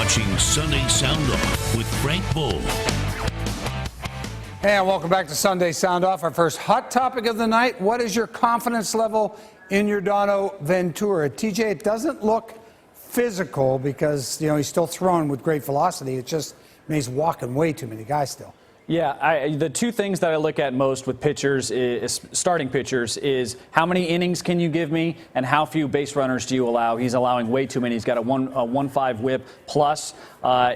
watching Sunday Sound Off with Frank Boal. Hey, and welcome back to Sunday Sound Off. Our first hot topic of the night. What is your confidence level in Yordano Ventura? TJ, it doesn't look physical because, he's still throwing with great velocity. It just means walking way too many guys still. Yeah, the two things that I look at most with pitchers, starting pitchers, is how many innings can you give me and how few base runners do you allow. He's allowing way too many. He's got a 1.5 whip plus.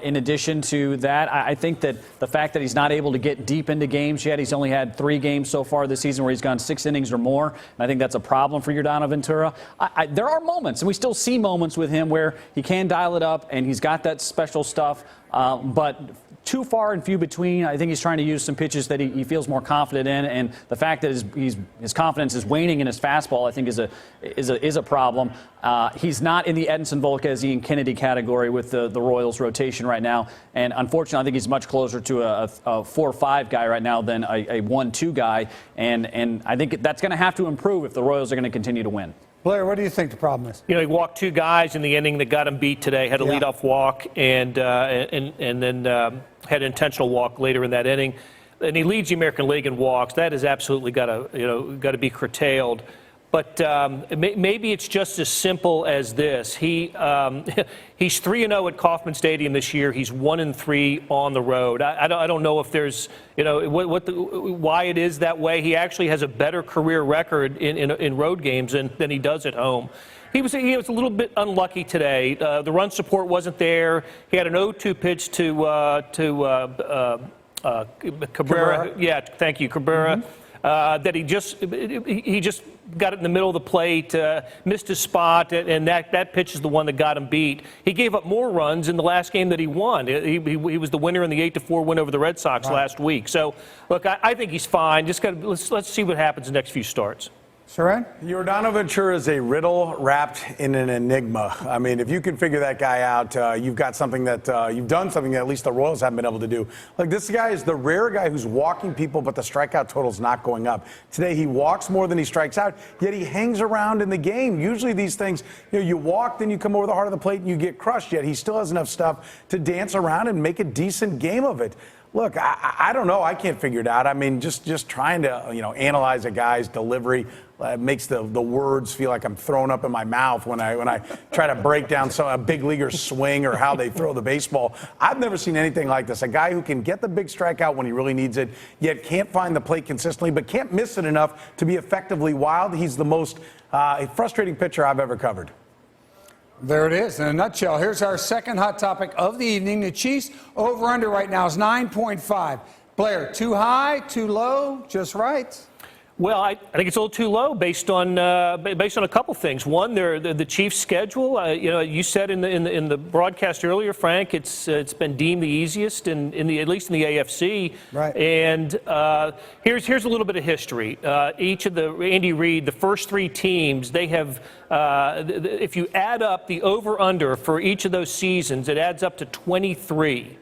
In addition to that, I think that the fact that he's not able to get deep into games yet, he's only had 3 games so far this season where he's gone 6 innings or more, and I think that's a problem for Yordano Ventura. There are moments, and we still see moments with him where he can dial it up and he's got that special stuff, but too far and few between. I think he's trying to use some pitches that he feels more confident in, and the fact that his confidence is waning in his fastball, I think, is a problem. He's not in the Edinson Volquez, Ian Kennedy category with the Royals rotation right now, and unfortunately, I think he's much closer to a 4-5 guy right now than a 1-2 guy, and I think that's going to have to improve if the Royals are going to continue to win. Blair, what do you think the problem is? He walked 2 guys in the inning that got him beat today, had a leadoff walk, and then had an intentional walk later in that inning. And he leads the American League in walks. That has absolutely got to be curtailed. But maybe it's just as simple as this. He's 3-0 at Kauffman Stadium this year. He's 1-3 on the road. I don't know if there's why it is that way. He actually has a better career record in road games than he does at home. He was a little bit unlucky today. The run support wasn't there. He had an 0-2 pitch to Cabrera. Yeah, thank you, Cabrera. Mm-hmm. That he just got it in the middle of the plate, missed his spot, and that pitch is the one that got him beat. He gave up more runs in the last game that he won. He was the winner in the 8-4 win over the Red Sox last week. So, look, I think he's fine. Just let's see what happens in the next few starts. Saran? Yordano Ventura is a riddle wrapped in an enigma. I mean, if you can figure that guy out, you've got something that you've done something that at least the Royals haven't been able to do. Like, this guy is the rare guy who's walking people, but the strikeout total's not going up. Today, he walks more than he strikes out, yet he hangs around in the game. Usually these things, you walk, then you come over the heart of the plate and you get crushed, yet he still has enough stuff to dance around and make a decent game of it. Look, I don't know. I can't figure it out. I mean, just trying to, analyze a guy's delivery makes the words feel like I'm throwing up in my mouth when I try to break down a big leaguer's swing or how they throw the baseball. I've never seen anything like this. A guy who can get the big strikeout when he really needs it, yet can't find the plate consistently, but can't miss it enough to be effectively wild. He's the most frustrating pitcher I've ever covered. There it is in a nutshell. Here's our second hot topic of the evening. The Chiefs over-under right now is 9.5. Blair, too high, too low, just right? Well, I think it's a little too low based on a couple things. One, the Chiefs' schedule. You said in the broadcast earlier, Frank, it's been deemed the easiest at least in the AFC. Right. And here's a little bit of history. Each of Andy Reid, the first 3 teams, they have. If you add up the over/under for each of those seasons, it adds up to 23.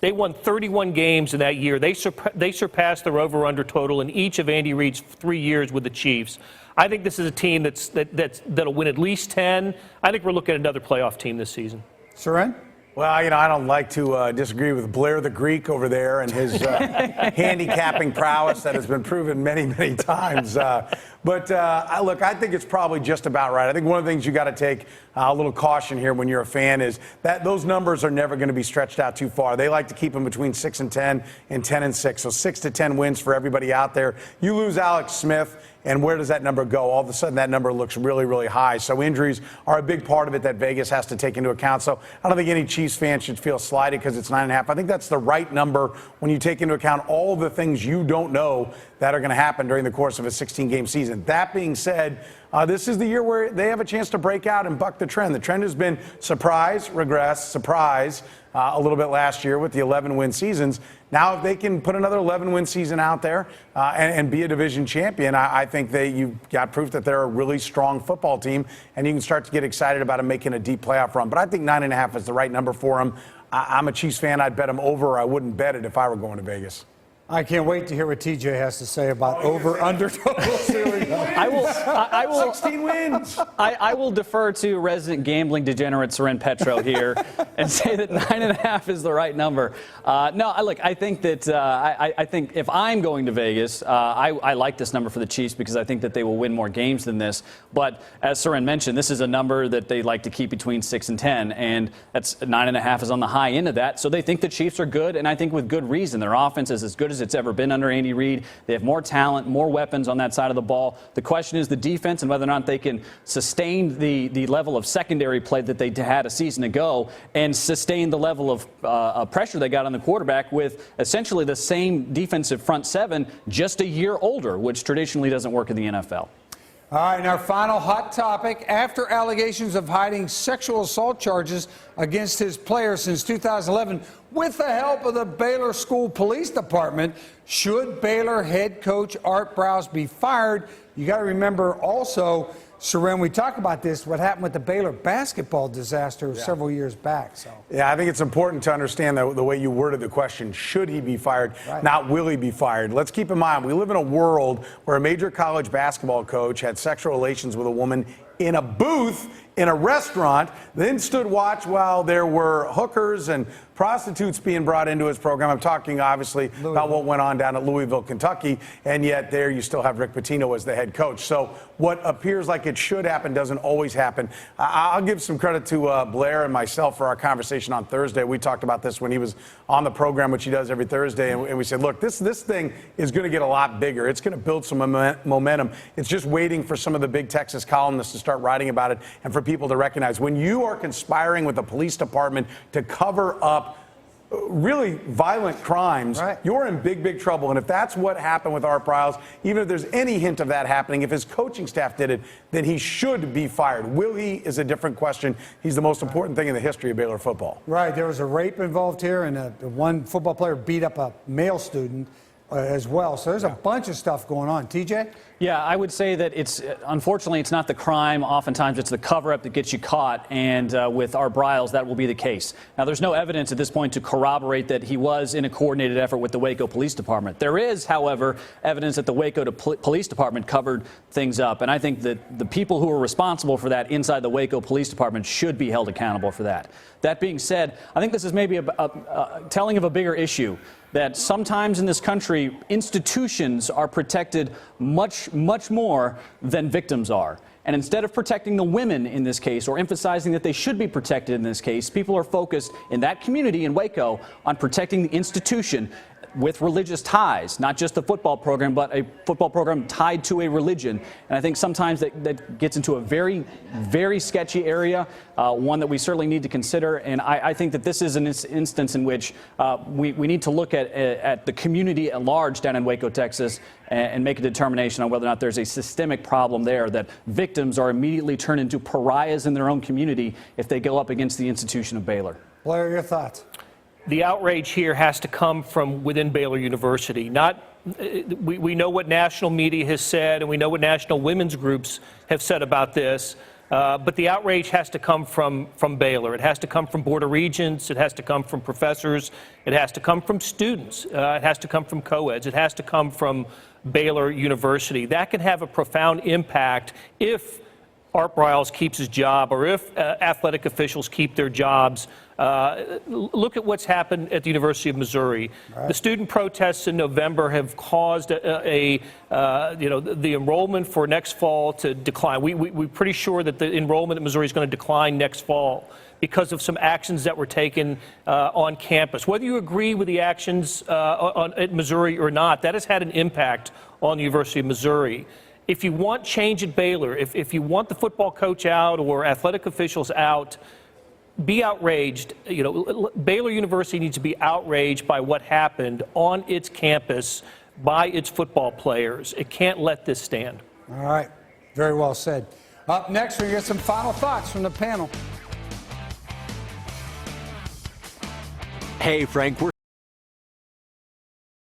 They won 31 games in that year. They surpassed their over/under total in each of Andy Reid's 3 years with the Chiefs. I think this is a team that'll win at least 10. I think we're looking at another playoff team this season. Saran? Well, I don't like to disagree with Blair the Greek over there and his handicapping prowess that has been proven many, many times. Look, I think it's probably just about right. I think one of the things you got to take a little caution here when you're a fan is that those numbers are never going to be stretched out too far. They like to keep them between 6-10 and 10-6. So 6 to 10 wins for everybody out there. You lose Alex Smith, and where does that number go? All of a sudden, that number looks really, really high. So injuries are a big part of it that Vegas has to take into account. So I don't think any Chiefs fan should feel slighted because it's 9.5. I think that's the right number when you take into account all of the things you don't know that are going to happen during the course of a 16-game season. That being said, this is the year where they have a chance to break out and buck the trend. The trend has been surprise, regress, surprise a little bit last year with the 11-win seasons. Now, if they can put another 11-win season out there and be a division champion, I think you've got proof that they're a really strong football team, and you can start to get excited about them making a deep playoff run. But I think 9.5 is the right number for them. I'm a Chiefs fan. I'd bet them over. I wouldn't bet it if I were going to Vegas. I can't wait to hear what TJ has to say about over/under totals. Here we go. I will 16 wins. I will defer to resident gambling degenerate Soren Petro here and say that 9.5 is the right number. Look, I think that I think if I'm going to Vegas, I like this number for the Chiefs because I think that they will win more games than this. But as Soren mentioned, this is a number that they like to keep between 6 and 10, and that's 9.5 is on the high end of that. So they think the Chiefs are good, and I think with good reason. Their offense is as good as it's ever been under Andy Reid. They have more talent, more weapons on that side of the ball. The question is the defense and whether or not they can sustain the level of secondary play that they had a season ago and sustain the level of pressure they got on the quarterback with essentially the same defensive front seven, just a year older, which traditionally doesn't work in the NFL. All right, and our final hot topic. After allegations of hiding sexual assault charges against his players since 2011, with the help of the Baylor School Police Department, should Baylor head coach Art Briles be fired? You got to remember also, Soren, we talk about this, what happened with the Baylor basketball disaster several years back. So. Yeah, I think it's important to understand the way you worded the question. Should he be fired? Right. Not will he be fired. Let's keep in mind, we live in a world where a major college basketball coach had sexual relations with a woman in a booth in a restaurant, then stood watch while there were hookers and prostitutes being brought into his program. I'm talking, obviously, about what went on down at Louisville, Kentucky, and yet there you still have Rick Pitino as the head coach. So what appears like it should happen doesn't always happen. I'll give some credit to Blair and myself for our conversation on Thursday. We talked about this when he was on the program, which he does every Thursday, and we said, look, this thing is going to get a lot bigger. It's going to build some momentum. It's just waiting for some of the big Texas columnists to start writing about it and for people to recognize when you are conspiring with the police department to cover up really violent crimes, right, you're in big trouble. And if that's what happened with Art Briles, even if there's any hint of that happening, if his coaching staff did it, then he should be fired. Will he is a different question. He's the most important thing in the history of Baylor football. Right. There was a rape involved here, and one football player beat up a male student as well. So there's a bunch of stuff going on. TJ? Yeah, I would say that unfortunately, it's not the crime. Oftentimes, it's the cover-up that gets you caught, and with Art Briles, that will be the case. Now, there's no evidence at this point to corroborate that he was in a coordinated effort with the Waco Police Department. There is, however, evidence that the Waco Police Department covered things up, and I think that the people who are responsible for that inside the Waco Police Department should be held accountable for that. That being said, I think this is maybe a telling of a bigger issue, that sometimes in this country, institutions are protected much more than victims are. And instead of protecting the women in this case, or emphasizing that they should be protected in this case, people are focused in that community in Waco on protecting the institution with religious ties, not just the football program, but a football program tied to a religion. And I think sometimes that gets into a very sketchy area, one that we certainly need to consider. And I think that this is an instance in which we need to look at the community at large down in Waco, Texas, and make a determination on whether or not there's a systemic problem there, that victims are immediately turned into pariahs in their own community if they go up against the institution of Baylor. Blair, your thoughts? The outrage here has to come from within Baylor University. We know what national media has said, and we know what national women's groups have said about this, but the outrage has to come from Baylor. It has to come from Board of Regents. It has to come from professors. It has to come from students. It has to come from co-eds. It has to come from Baylor University. That can have a profound impact if Art Briles keeps his job, or if athletic officials keep their jobs. Look at what's happened at the University of Missouri. Right. The student protests in November have caused the enrollment for next fall to decline. We're pretty sure that the enrollment at Missouri is going to decline next fall because of some actions that were taken on campus. Whether you agree with the actions at Missouri or not, that has had an impact on the University of Missouri. If you want change at Baylor, if you want the football coach out or athletic officials out, be outraged. Baylor University needs to be outraged by what happened on its campus by its football players. It can't let this stand. All right. Very well said. Up next, we get some final thoughts from the panel. Hey, Frank.